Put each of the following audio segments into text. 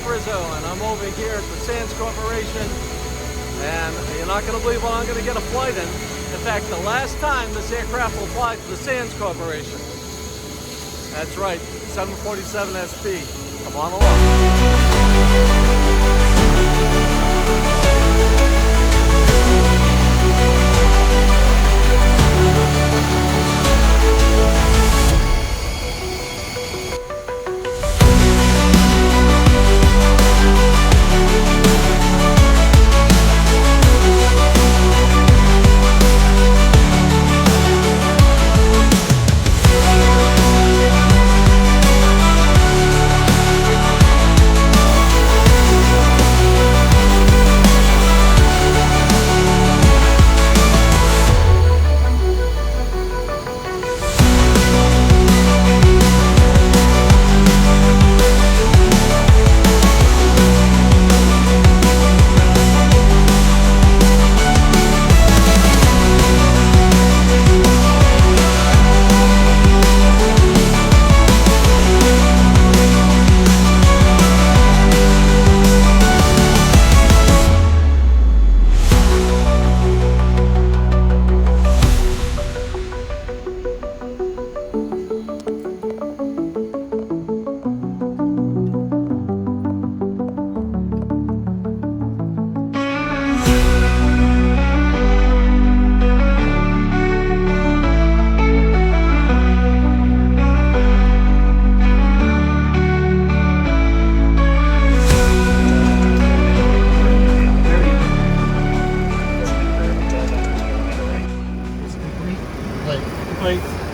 Rizzo, and I'm over here at the Sands Corporation, and you're not going to believe what I'm going to get a flight in. In fact, the last time this aircraft will fly to the Sands Corporation. That's right, 747 SP. Come on along.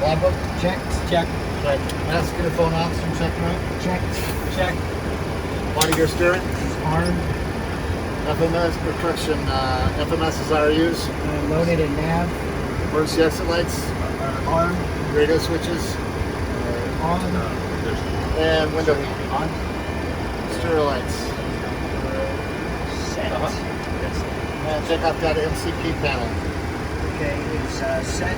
Logbook? Checked. Check. Check. Mask and phone oxygen check, right? Checked. Check. Body gear steering? Armed. FMS protection. FMS is RUs. Loaded in nav. Emergency exit lights. Armed. Radio switches. On. And window heat. On. Stereo lights. Set. And Takeoff got an MCP panel. Okay, it's set.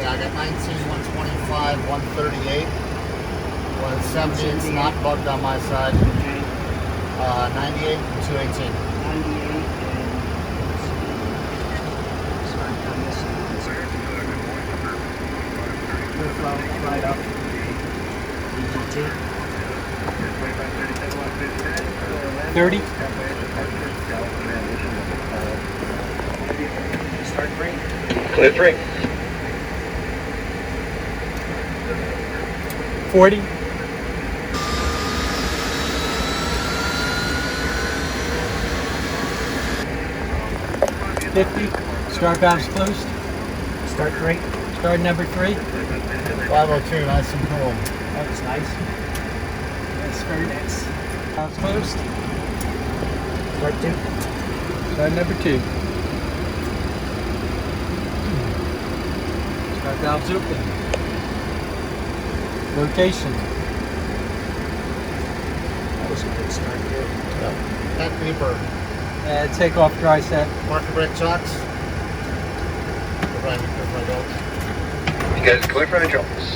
Yeah, I got 19, 125, 138. 170, it's not bugged on my side. Okay. 98, 218. 98 and start on this side. Good flow, right up. EGT. 30. Start brake. Clear 3. 40. 50. Start valves closed. Start brake. Start number 3. 502, nice and cool. That was nice. That's very nice. Valves closed. Start 2. Start number 2. Start valves open. Rotation. That was a good start too. That beeper. Takeoff dry set. Marker brake chocks. You guys clear for jumps.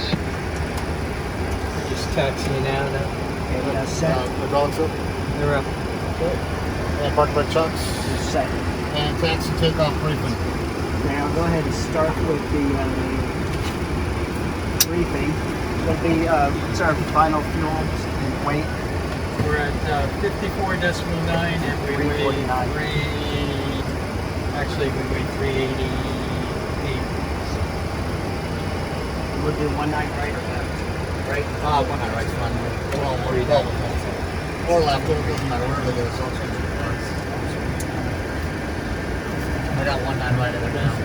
Just taxiing out. Okay, we got set. The dogs up. They're up. And park brake chocks. Set. And taxi takeoff briefing. Now go ahead and start with the briefing. It'll be what's our final fuel and weight? We're at 54.9 and we weigh 388. We'll do 1 night right or left? Right? 1 night right's fine. Well, or left, it doesn't matter where it is. I'll change the parts. I got 1 night right in there now.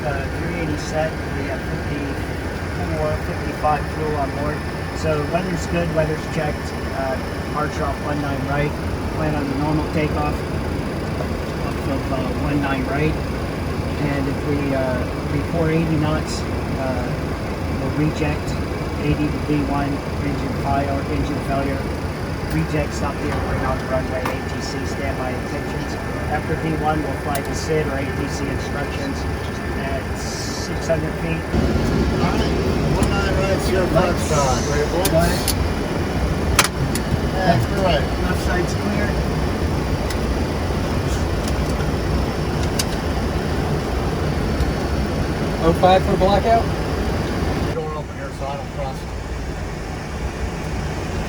380 set, we have 54, 55 fuel on board. So weather's good, weather's checked. March off 19 right. Plan on the normal takeoff of 19 right. And if we before 80 knots, we'll reject 80 to V1, engine failure. Reject, stop the airplane on the runway, ATC standby intentions. After V1, we'll fly to SID or ATC instructions at 600 feet. Alright, 19 right That's your Foxtrot. Ready, boys? Go ahead. That's right. Left side's clear. Oh, 05 for blackout. Door open here so I don't cross.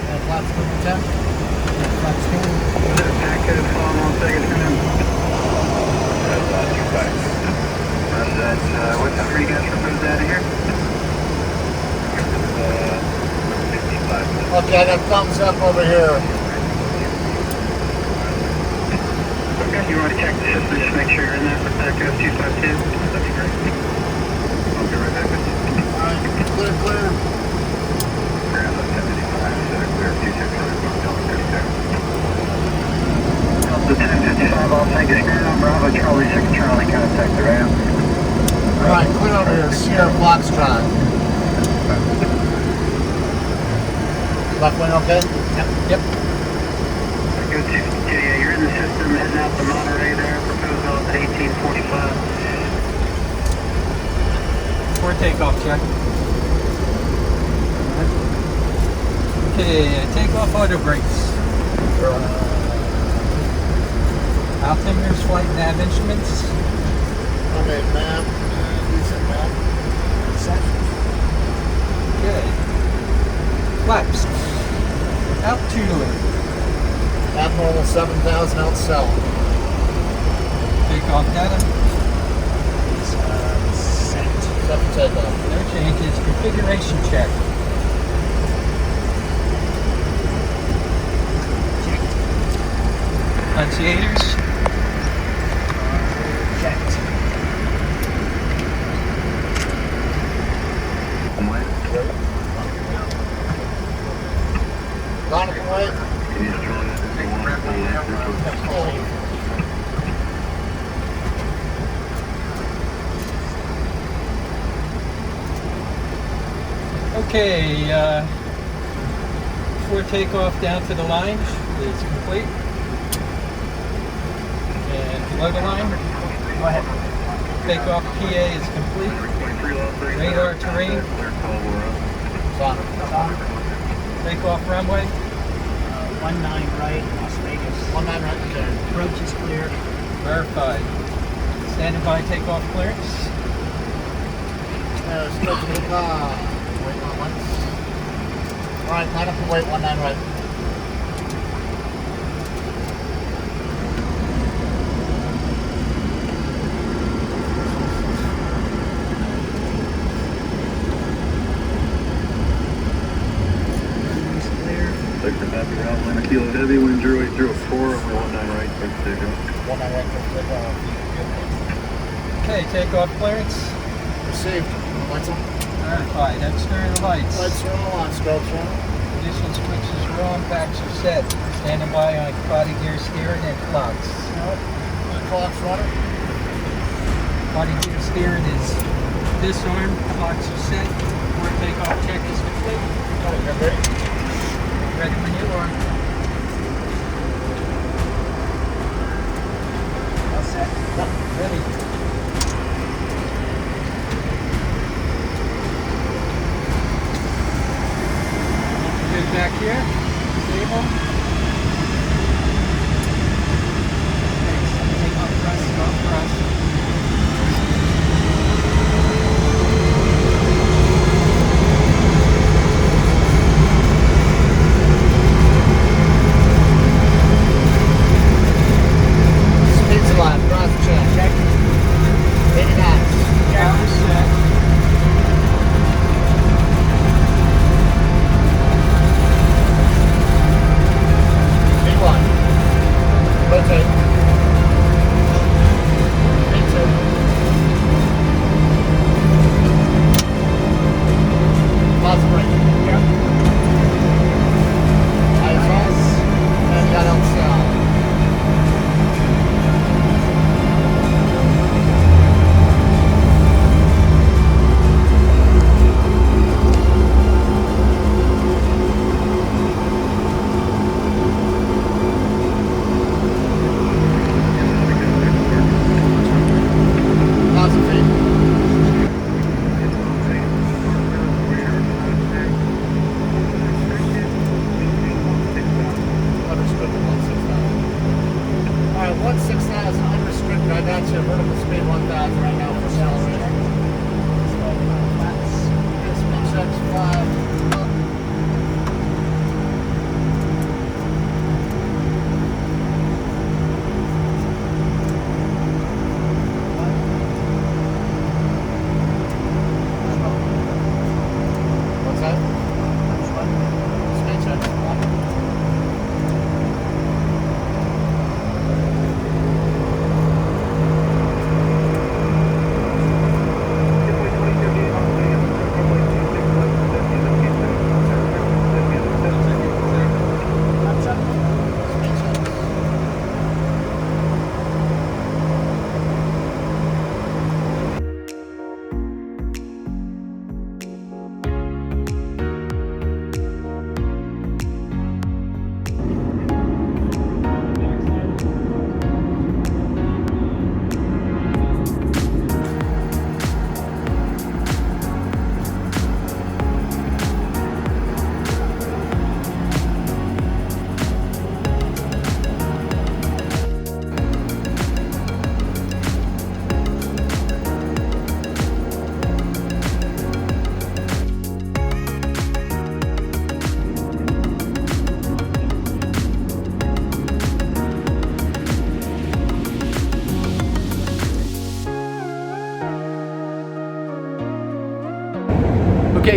And flaps number 10. Flaps 10. Takeoff, follow on second for them. What time are you guys proposed out of here? 55. Okay, I got thumbs up over here. Okay, you want to check the system, just make sure you're in there for Takeoff 252? That'd be great. I'll be right back with you. Alright, clear, clear. Ground on 75, clear 26, the 1055, I'll take a screen on Bravo, Charlie 6, Charlie, contact the ramp. Alright, clear over here. Sierra Foxtrot. Left wing okay? Yep. Good, yeah, you're in the system, heading out to Monterey there, proposed off at 1845. For takeoff check. Okay, takeoff auto brakes. Altimeters, flight nav instruments. Okay, map. Decent map. Set. Okay. Flaps. Altitude alert. Abnormal 7,000 out south. Takeoff data. Set. 7 takeoff. No changes. Configuration check. Checked. Annunciators. Checked. Donovan White. Okay, before takeoff down to the line is complete. And below the line, Go ahead. takeoff PA is complete. Radar terrain, Son. takeoff runway, 19 right, Las Vegas. 19 right there. Approach is clear. verified. Standing by takeoff clearance. Still to the car. Wait 1 Alright, line up and wait 19 right. Runway's clear. Sector happy route, Lima Kilo Heavy, wind 0804, only 19 right, quick takeoff. 19 right, quick takeoff. Okay, takeoff clearance. Received. Lights on. Verified. Exterior lights. Lights are on. Strokes are on. Ignition switches are on. Packs are set. Standing by on body gear steering and clocks. Clock's running. Body gear steering is disarmed. Clocks are set. Before takeoff check is complete. Ready? Ready when you are. All set. Ready. Good back here. Stable. Take off thrust. Off thrust. Speed's alive. Cross check. Check. 80 knots. Power set. V1. Rotate.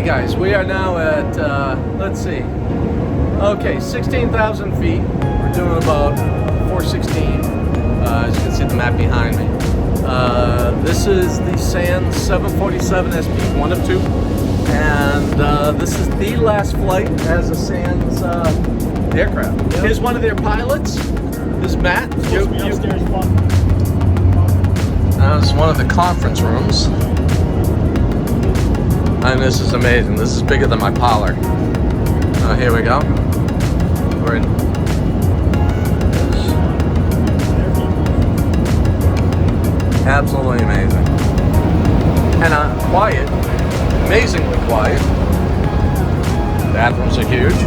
guys, we are now at, let's see, okay, 16,000 feet. We're doing about 416, as you can see the map behind me. This is the SANS 747 SP, one of two, and this is the last flight as a SANS aircraft. Yep. Here's one of their pilots. This is Matt. Upstairs, It's one of the conference rooms. And this is amazing. This is bigger than my Pollard. Here we go. We're in. Absolutely amazing. And quiet. Amazingly quiet. Bathrooms are huge.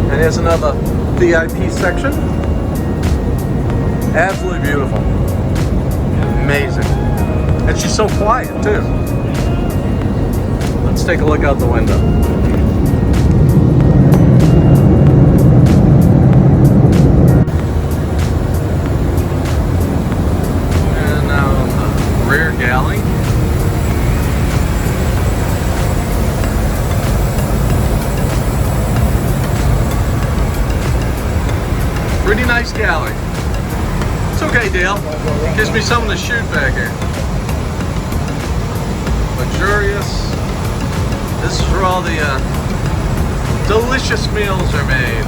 And here's another VIP section. Absolutely beautiful. Amazing. And she's so quiet too. Let's take a look out the window. And now the rear galley. Pretty nice galley. It's okay, Dale. Gives me something to shoot back here. Luxurious. This is where all the delicious meals are made.